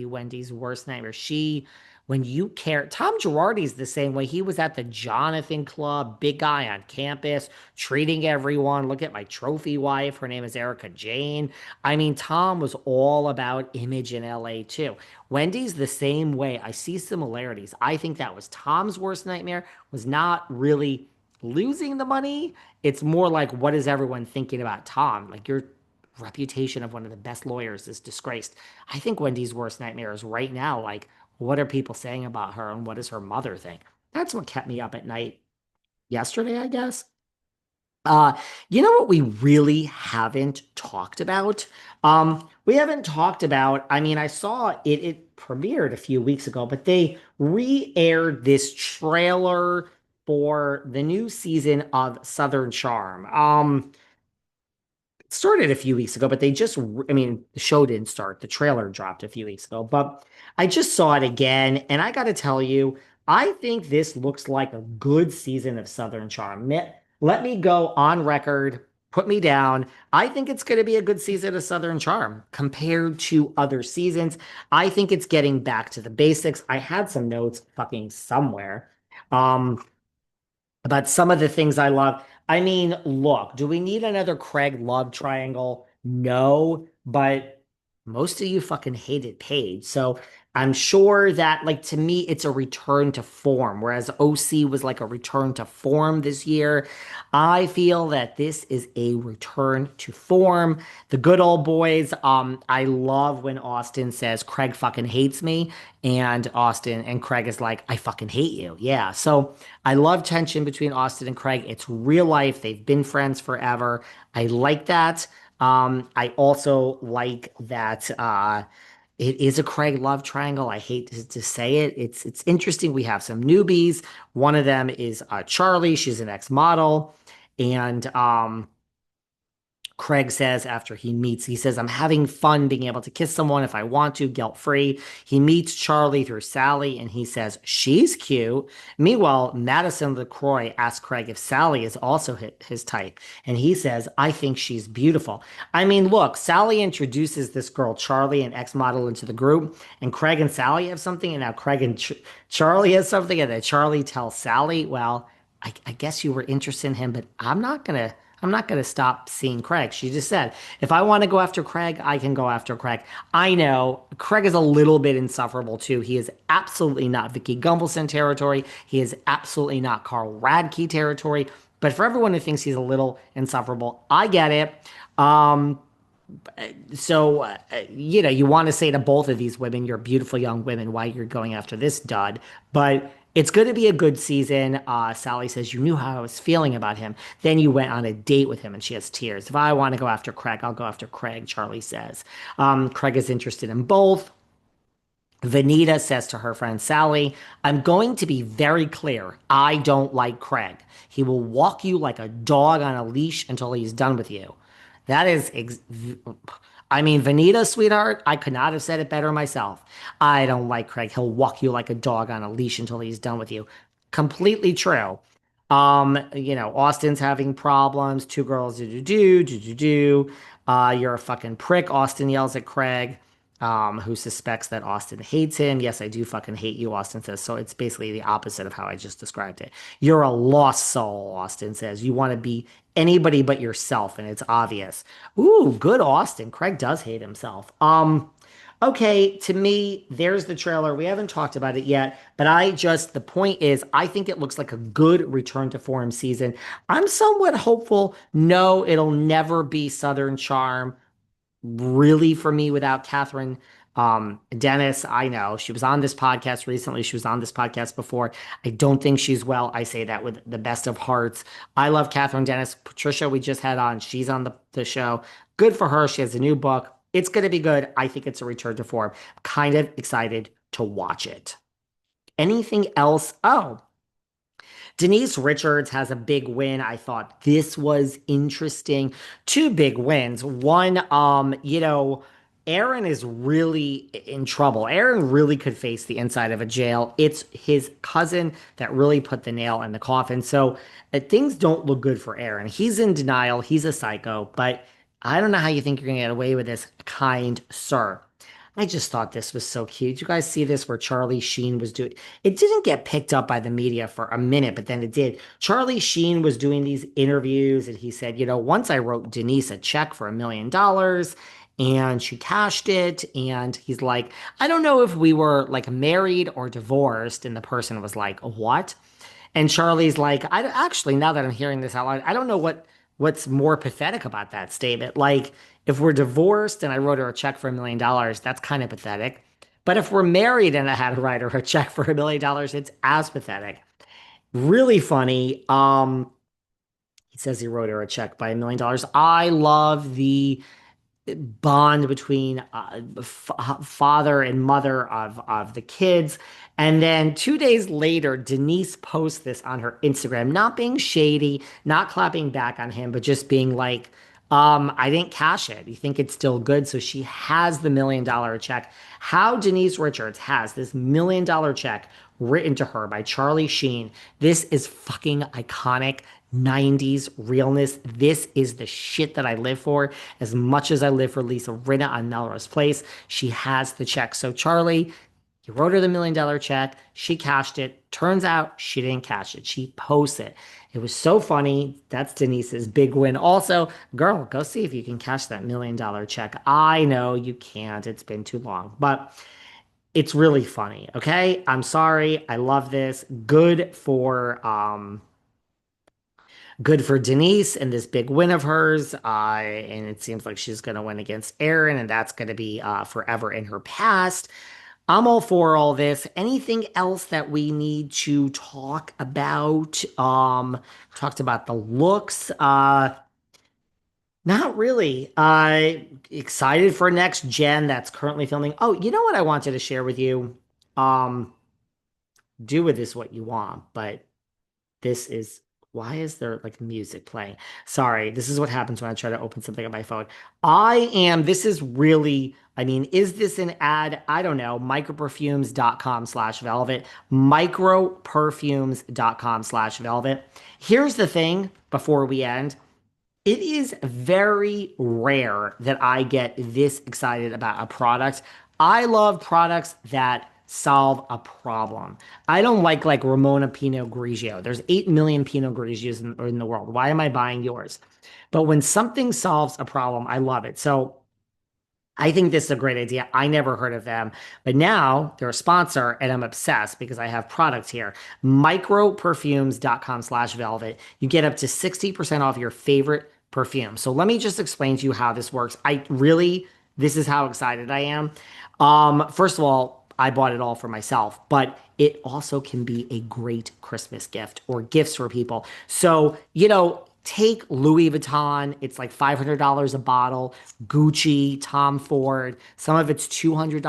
Wendy's worst nightmare. When you care, Tom Girardi's the same way. He was at the Jonathan Club, big guy on campus, treating everyone. Look at my trophy wife. Her name is Erica Jane. I mean, Tom was all about image in LA too. Wendy's the same way. I see similarities. I think that was Tom's worst nightmare, was not really losing the money. It's more like, what is everyone thinking about Tom? Like, your reputation of one of the best lawyers is disgraced. I think Wendy's worst nightmare is right now, like, what are people saying about her and what does her mother think? That's what kept me up at night yesterday, I guess. Uh, you know what we really haven't talked about? We haven't talked about, I mean, I saw it premiered a few weeks ago, but they re-aired this trailer for the new season of Southern Charm. It started a few weeks ago, but I mean, the show didn't start. The trailer dropped a few weeks ago, but I just saw it again. And I got to tell you, I think this looks like a good season of Southern Charm. Let me go on record, put me down. I think it's going to be a good season of Southern Charm compared to other seasons. I think it's getting back to the basics. I had some notes fucking somewhere. Um, about some of the things I love. I mean, look, do we need another Craig love triangle? No, but most of you fucking hated Paige. So I'm sure that, like, to me, it's a return to form, whereas OC was like a return to form this year. I feel that this is a return to form. The good old boys. I love when Austin says Craig fucking hates me, and Craig is like, I fucking hate you. Yeah. So I love tension between Austin and Craig. It's real life. They've been friends forever. I like that. I also like that it is a Craig love triangle. I hate to say it. It's interesting. We have some newbies. One of them is Charlie. She's an ex-model. And Craig says after he says, I'm having fun being able to kiss someone if I want to, guilt free. He meets Charlie through Sally and he says, she's cute. Meanwhile, Madison LaCroix asks Craig if Sally is also his type. And he says, I think she's beautiful. I mean, look, Sally introduces this girl, Charlie, an ex model, into the group. And Craig and Sally have something. And now Craig and Charlie has something. And then Charlie tells Sally, well, I guess you were interested in him, but I'm not gonna stop seeing Craig. She just said, if I want to go after Craig, I can go after Craig. I know Craig is a little bit insufferable too. He is absolutely not Vicky Gunvalson territory. He is absolutely not Carl Radke territory. But for everyone who thinks he's a little insufferable, I get it. Um, you want to say to both of these women, you're beautiful young women, why you're going after this dud. But it's going to be a good season. Sally says, you knew how I was feeling about him. Then you went on a date with him, and she has tears. If I want to go after Craig, I'll go after Craig, Charlie says. Craig is interested in both. Vanita says to her friend Sally, I'm going to be very clear. I don't like Craig. He will walk you like a dog on a leash until he's done with you. That is, I mean, Vanita, sweetheart, I could not have said it better myself. I don't like Craig. He'll walk you like a dog on a leash until he's done with you. Completely true. Austin's having problems. Two girls, do. You're a fucking prick. Austin yells at Craig, who suspects that Austin hates him. Yes, I do fucking hate you, Austin says. So it's basically the opposite of how I just described it. You're a lost soul, Austin says. You want to be anybody but yourself, and it's obvious. Ooh, good Austin. Craig does hate himself. Okay, to me, there's the trailer. We haven't talked about it yet, but the point is, I think it looks like a good return to form season. I'm somewhat hopeful. No, it'll never be Southern Charm really for me without Catherine Dennis. I know she was on this podcast recently. She was on this podcast before. I don't think she's well. I say that with the best of hearts. I love Catherine Dennis. Patricia, we just had on. She's on the show. Good for her. She has a new book. It's going to be good. I think it's a return to form. Kind of excited to watch it. Anything else? Oh, Denise Richards has a big win. I thought this was interesting. Two big wins. One, Aaron is really in trouble. Aaron really could face the inside of a jail. It's his cousin that really put the nail in the coffin. So things don't look good for Aaron. He's in denial. He's a psycho, but I don't know how you think you're going to get away with this, kind sir. I just thought this was so cute. You guys see this where Charlie Sheen was doing it didn't get picked up by the media for a minute, but then it did. Charlie Sheen was doing these interviews and he said, once I wrote Denise a check for $1 million and she cashed it. And he's like, I don't know if we were like married or divorced. And the person was like, what? And Charlie's like, I actually, now that I'm hearing this out loud, I don't know what's more pathetic about that statement. Like, if we're divorced and I wrote her a check for $1 million, that's kind of pathetic. But if we're married and I had to write her a check for $1 million, it's as pathetic. Really funny. He says he wrote her a check by $1 million. I love the bond between father and mother of the kids. And then 2 days later, Denise posts this on her Instagram, not being shady, not clapping back on him, but just being like, I didn't cash it. You think it's still good? So she has the $1 million check. How Denise Richards has this $1 million check written to her by Charlie Sheen. This is fucking iconic 90s realness. This is the shit that I live for. As much as I live for Lisa Rinna on Melrose Place, she has the check. So Charlie, you wrote her the $1 million check. She cashed it. Turns out she didn't cash it. She posts it. It was so funny. That's Denise's big win. Also, girl, go see if you can cash that $1 million check. I know you can't. It's been too long, but it's really funny. Okay. I'm sorry. I love this. Good for Denise and this big win of hers. And it seems like she's going to win against Aaron, and that's going to be forever in her past. I'm all for all this. Anything else that we need to talk about? Talked about the looks. Not really. Excited for next gen that's currently filming. Oh, you know what I wanted to share with you? Um, do with this what you want, but this is why is there like music playing? Sorry, this is what happens when I try to open something on my phone. This is really, I mean, is this an ad? I don't know. Microperfumes.com/velvet. Microperfumes.com/velvet. Here's the thing before we end. It is very rare that I get this excited about a product. I love products that solve a problem. I don't like Ramona Pinot Grigio. There's 8 million Pinot Grigios in the world. Why am I buying yours? But when something solves a problem, I love it. So I think this is a great idea. I never heard of them, but now they're a sponsor and I'm obsessed because I have products here. Microperfumes.com/velvet. You get up to 60% off your favorite perfume. So let me just explain to you how this works. This is how excited I am. First of all, I bought it all for myself, but it also can be a great Christmas gift or gifts for people. So, take Louis Vuitton. It's like $500 a bottle. Gucci, Tom Ford. Some of it's $200.